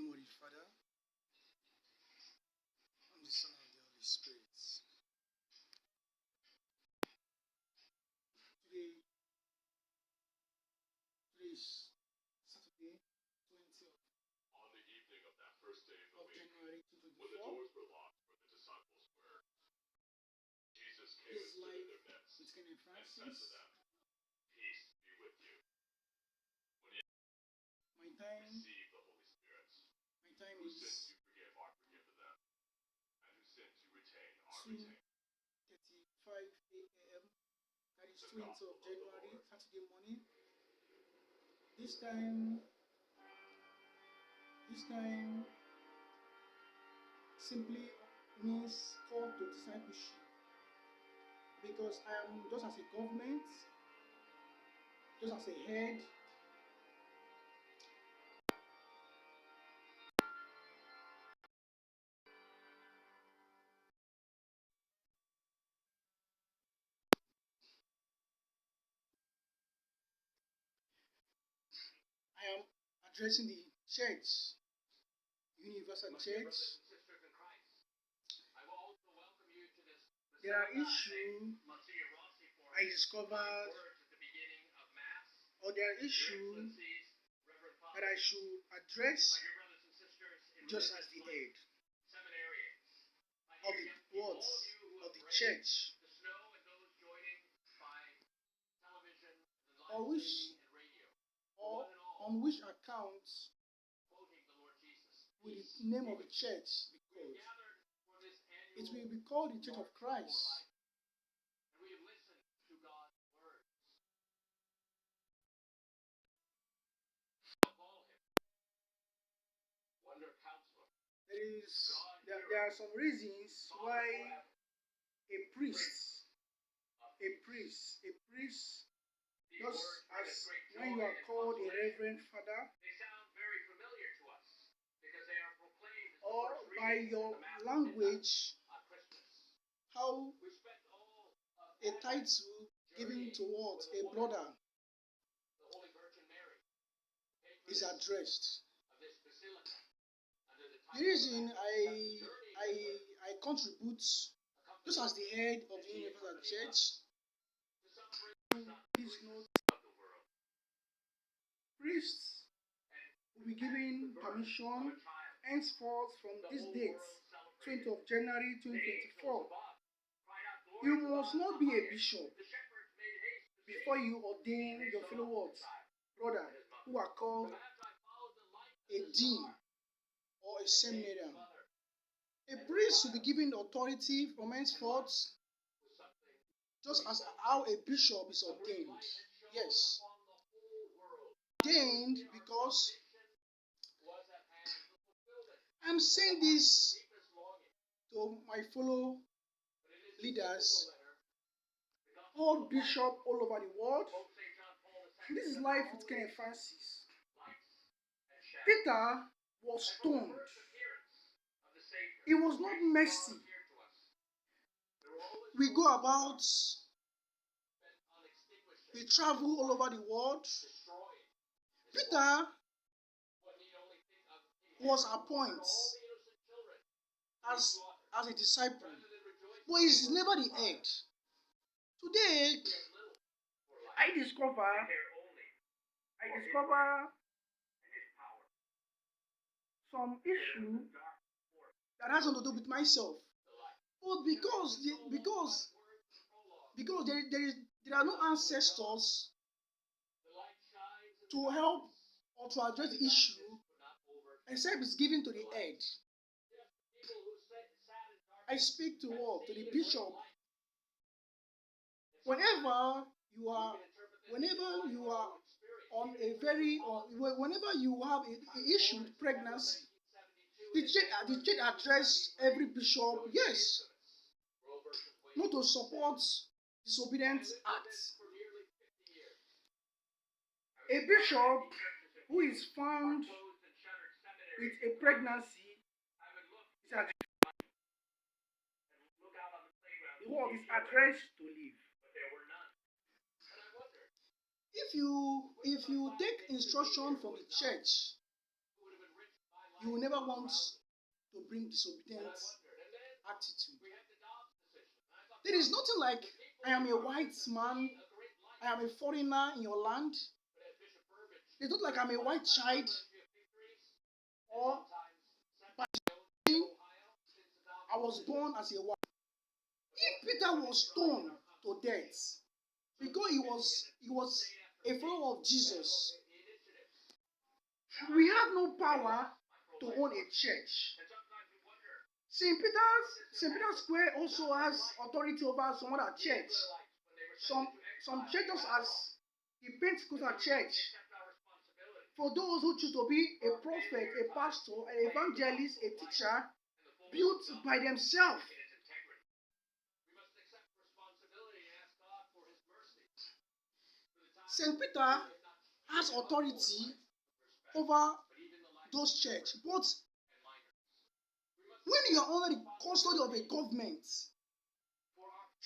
name of the Father, and the Son, and the Holy Spirit. Today is Saturday, 20th On the evening of that first day of the of week, January when the 2024. doors were locked where the disciples were, Jesus came This and is stood in live their midst with Kenneth and said to them, "Peace be with you. When you My time, receive the Holy Spirit, whose sins is you forgive are forgiven them, and whose sins you retain are 2:35 retained." a.m. That is The 20th Gospel of of the January, Lord. Saturday morning. This time simply means call to discipleship, because I am just as a government, just as a head. I am addressing the church, universal church. There are issues I discovered, or there are issues that I should address just as the head of the words of the church, or on which account will the name of the church be called. It will be called the Church of Christ. There are some reasons why a priest, just as when you are called a reverend father, or by your language, how a title given towards a brother is addressed. The reason I contribute just as the head of the universal church, please note, priests will be given permission henceforth from this date, 20th of January 2024. You must not be a bishop before you ordain your fellow brother who are called a dean or a seminarian. A priest will be given authority from henceforth, just as how a bishop is ordained. Yes. Ordained, because I'm saying this to my fellow leaders, all bishops all over the world. This is life with Kenneth. Peter was stoned. It was not mercy. We go about, we travel all over the world. Peter was appointed as a disciple, but he's never the head. Today, I discover some issue that has nothing to do with myself, but because there are no ancestors to help or to address the issue, except it's given to the head. I speak to the bishop. Whenever you are on whenever you have an issue with pregnancy, the church address every bishop, yes, not to support disobedient acts. A bishop who is found with a pregnancy is addressed to leave. If you take instruction from the church, You will never want to bring disobedient attitude. There is nothing like I am a white man, I am a foreigner in your land. It's not like I'm a white child or I was born as a white. If Peter was stoned to death because he was a follower of Jesus, we have no power to own a church. St. Peter's Square also has authority over some other church. Some churches as the Pentecostal church. For those who choose to be a prophet, a pastor, an evangelist, a teacher, built by themselves. St. Peter has authority over those churches. But when you are under the custody of a government,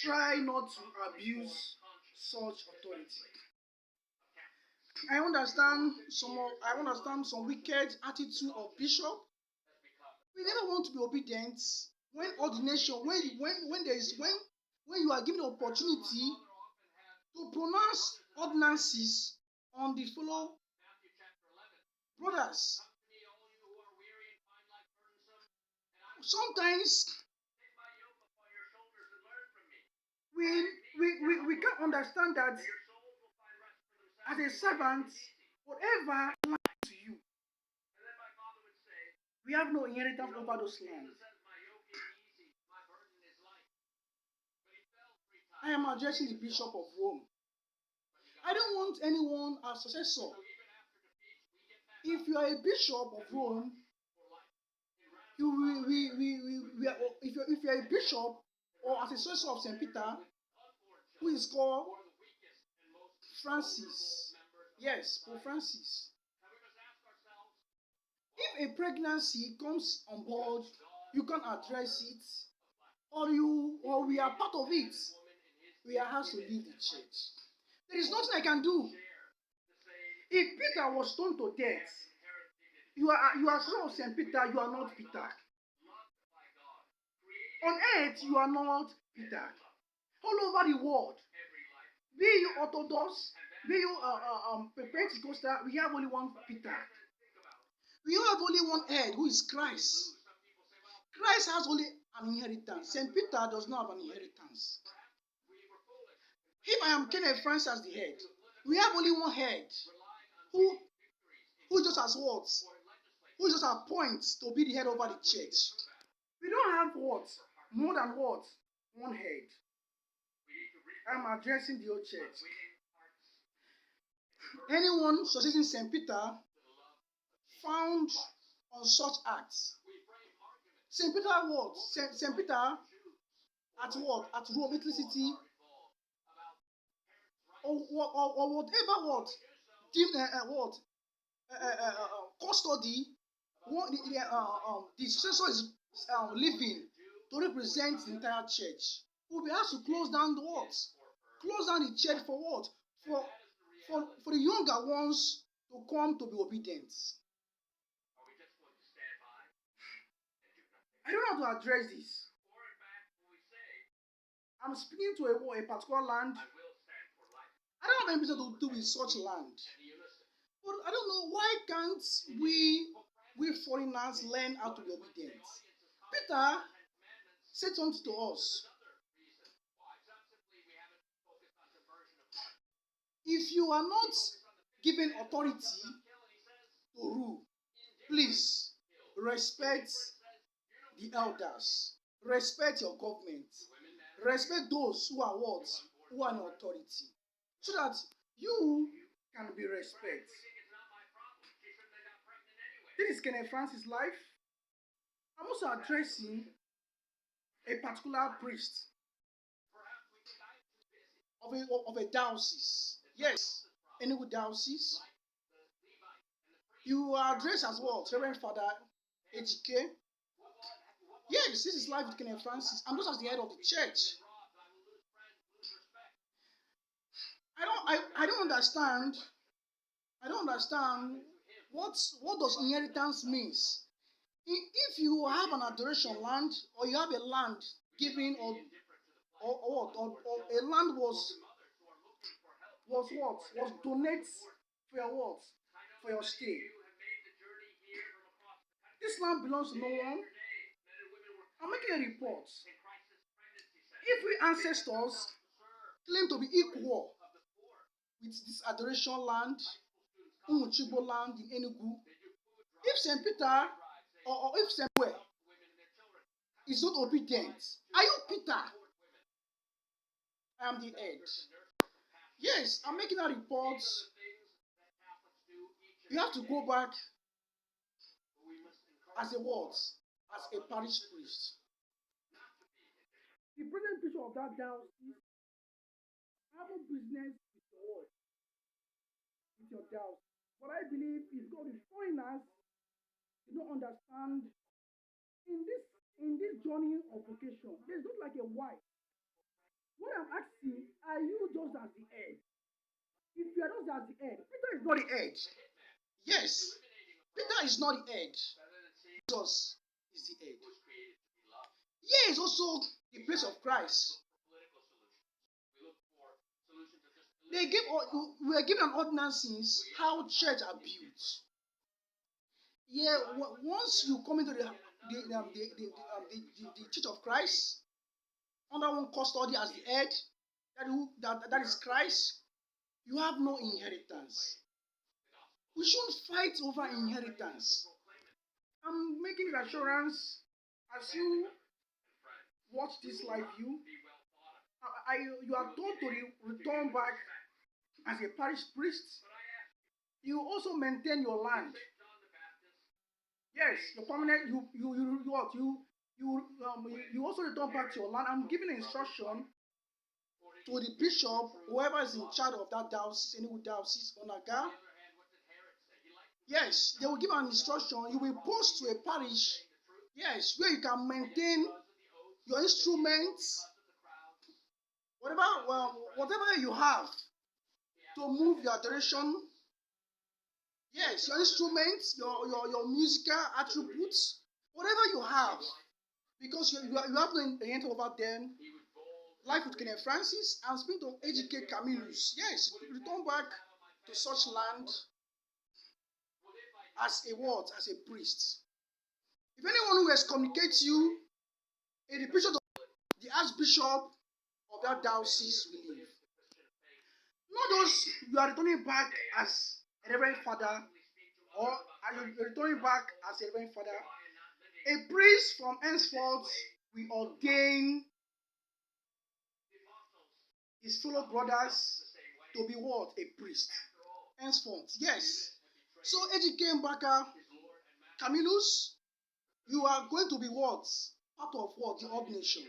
try not to abuse such authority. I understand some wicked attitude of bishop. We never want to be obedient when ordination, when you are given the opportunity to pronounce ordinances on the fellow brothers. Sometimes we can't understand that as a servant, whatever happens to you, we have no inheritance over those lands. I am addressing the Bishop of Rome. I don't want anyone as successor. If you are a Bishop of Rome, if you are a bishop or as a successor of St. Peter, who is called Francis. Yes, Pope Francis. If a pregnancy comes on board, you can address it, or we are part of it. We are asked to leave the church. There is nothing I can do. If Peter was stoned to death, you are son of St. Peter, you are not Peter. On earth, you are not Peter. All over the world, be you Orthodox, be you Pentecostal, we have only one Peter. We have only one head, who is Christ. Christ has only an inheritance. St. Peter does not have an inheritance. If I am Kenneth as the head, we have only one head, who just has what? Who just appoints to be the head over the church. We don't have what? More than what? One head. I'm addressing the whole church. Anyone succeeding St. Peter found on such acts. St. Peter what? St. Peter at what? At Rome, Italy City, or whatever what? Custody. The successor is living to represent the entire church. We'll be asked to close down the what? Close down the church for what? For the younger ones to come to be obedient. I don't know how to address this. I'm speaking to a particular land. I don't have anything to do with such land. But I don't know, why can't we foreigners learn how to be obedient? Peter said something to us. If you are not given authority to rule, please respect the elders. Respect your government. Respect those who are what? Who are in authority. So that you can be respected. This is Kenneth Francis' life. I'm also addressing a particular priest of a diocese. Yes, any diocese. You are addressed as well, Reverend Father HK. Yes, this is life with Kenneth Francis. I'm just as the head of the church. I don't understand. What does inheritance means? If you have an adoration land, or you have a land given, or a land was what? Was donate for your what? For your stay. This land belongs to no one. I'm making a report. If we ancestors claim to be equal with this adoration land, Umuchibo land in Enugu, if St. Peter or if St. Peter is not obedient, are you Peter? I am the head. Yes, I'm making a report. You have to go back as a what? As a parish priest. The present picture of that diocese have no business with your what? With your diocese. But I believe it's God with foreigners. You don't understand. In this journey of vocation, there's not like a wife. What I'm asking, are you just as the head? If you are just as the head, Peter is not the head. Yes, Peter is not the head. Jesus is the head. Here is also the place of Christ. We were given an ordinances how church are built. Yeah, once you come into the Church of Christ, under one custody as the head, that is Christ, you have no inheritance. We shouldn't fight over inheritance. I'm making the assurance as you watch this live view. You are told to return back as a parish priest. You also maintain your land. Yes, your permanent. You also return back to your land. I'm giving instruction to the bishop, whoever is in charge of that diocese, any diocese, Onaga. Yes, they will give an instruction. You will post to a parish. Yes, where you can maintain your instruments, whatever you have to move your adoration. Yes, your instruments, your musical attributes, whatever you have, because you have to enter over them. Life with Kenneth Francis, I'm speaking to educate Camillus. Yes, return back to such land as a what? As a priest. If anyone who excommunicates you, in the picture of the archbishop of that diocese will leave. Not those you are returning back as a reverend father, or are you returning back as a reverend father. A priest from henceforth will ordain his fellow brothers to be what? A priest. Henceforth. Yes. So Ejike Mbaka Camillus, you are going to be what? Part of what? The ordination.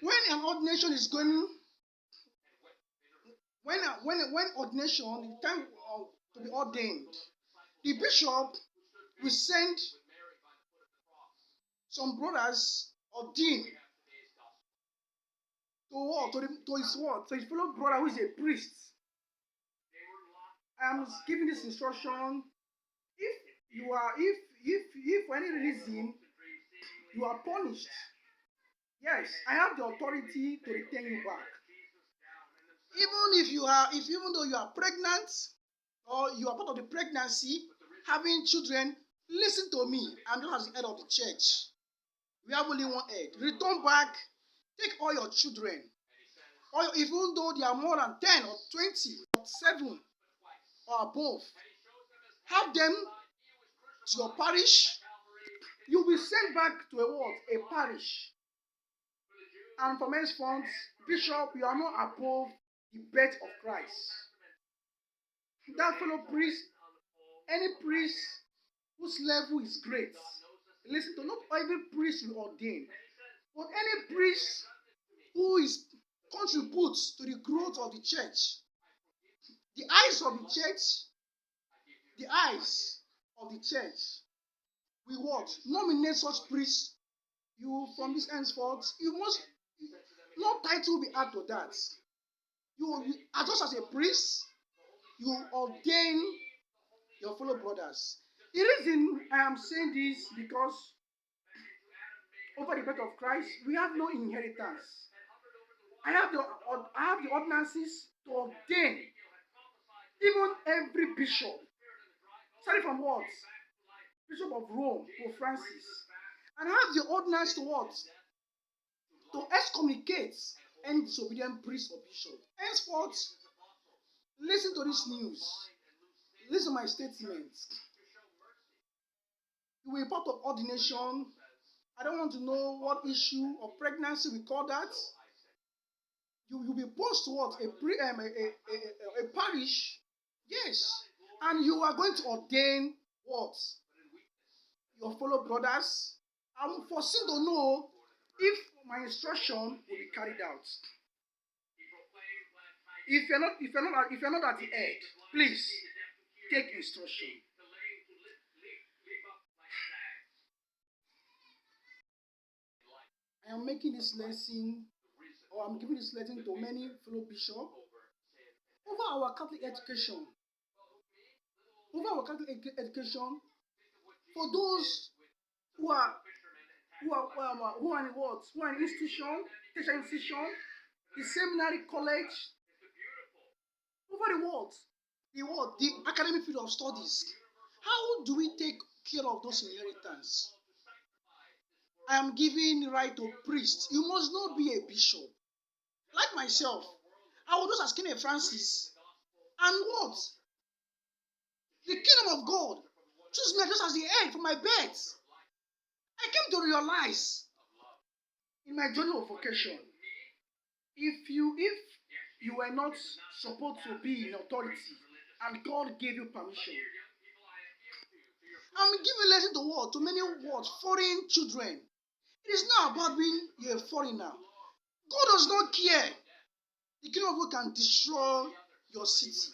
When an ordination is going, when ordination, the time to be ordained, the bishop will send some brothers or dean to what? To his what? To his fellow brother who is a priest. I am giving this instruction. If for any reason you are punished, yes, I have the authority to return you back. Even though you are pregnant or you are part of the pregnancy, having children, listen to me. I'm just as the head of the church. We have only one head. Return back, take all your children. Or even though they are more than 10 or 20 or 7 or above, have them to your parish. You'll be sent back to a what? A parish. And from henceforth, bishop, you are not above the birth of Christ. That fellow priest, any priest whose level is great, listen to, not every priest will ordain, but any priest who contributes to the growth of the church. The eyes of the church will what? Nominate such priests. You from this henceforth, you must no title be added to that. You just as a priest, you ordain your fellow brothers. The reason I am saying this because over the birth of Christ, we have no inheritance. I have the ordinances to ordain even every bishop, starting from what? Bishop of Rome, Pope Francis, and I have the ordinance to what? To excommunicate any disobedient priest or bishop. Henceforth, listen to this news. Listen to my statements. You will be part of ordination. I don't want to know what issue of pregnancy we call that. You will be posed to what? A parish. Yes. And you are going to ordain what? Your fellow brothers. I'm foreseen to know if my instruction will be carried out. If you're not at the head, please take instruction. I am making this lesson, or I'm giving this lesson to many fellow bishops over our Catholic education. For those who are in what? Who are in institution, tertiary institution, the seminary college, over the academic field of studies. How do we take care of those inheritance? I am giving right to priest. You must not be a bishop. Like myself, I was just as Kenneth Francis. And what? The kingdom of God choose me just as the head from my birth. I came to realize in my journey of vocation, if you were not supposed to be in authority and God gave you permission, I'm giving a lesson to what? To many what? Foreign children. It is not about being a foreigner. God does not care. The kingdom of God can destroy your city.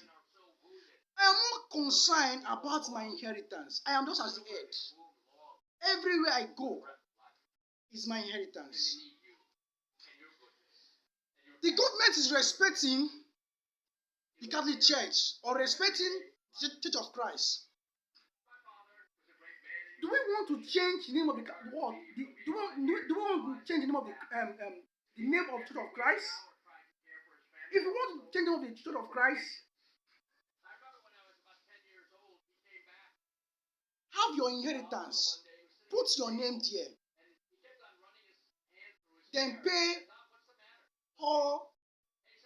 I am not concerned about my inheritance. I am just as the head. Everywhere I go is my inheritance. The government is respecting the Catholic Church or respecting the Church of Christ. Do we want to change the name of the what? Do we want to change the name of the name of Church of Christ? If we want to change the name of the Church of Christ, have your inheritance. Put your name there. Then pay all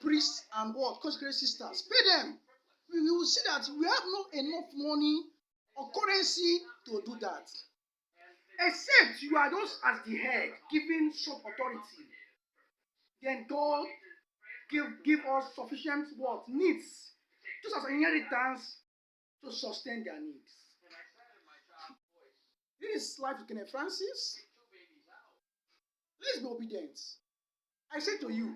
priests and what? Consecrated sisters. Pay them. We will see that we have not enough money or currency to do that. Except you are just as the head, giving some authority. Then God give us sufficient what? Needs. Just as an inheritance to sustain their needs. This is life with Kenneth Francis. Let's be obedient. I say to you,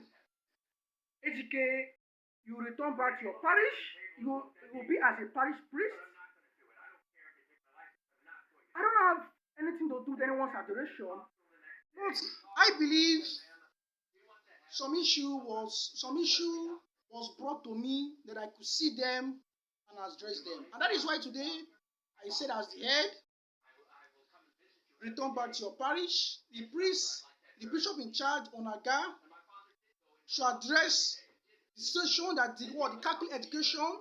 Ejike, you return back to your parish. You will be as a parish priest. I don't have anything to do with anyone's adoration, but I believe some issue was brought to me that I could see them and address them. And that is why today I said as the head, return back to your parish. The priest, the bishop in charge on Aga, should address the situation that the Catholic education,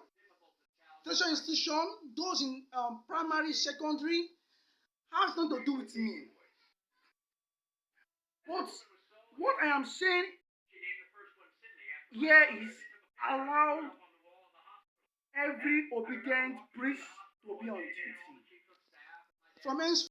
tertiary institution, those in primary, secondary, has nothing to do with me. But what I am saying here is allow every obedient priest to be on duty. From henceforth,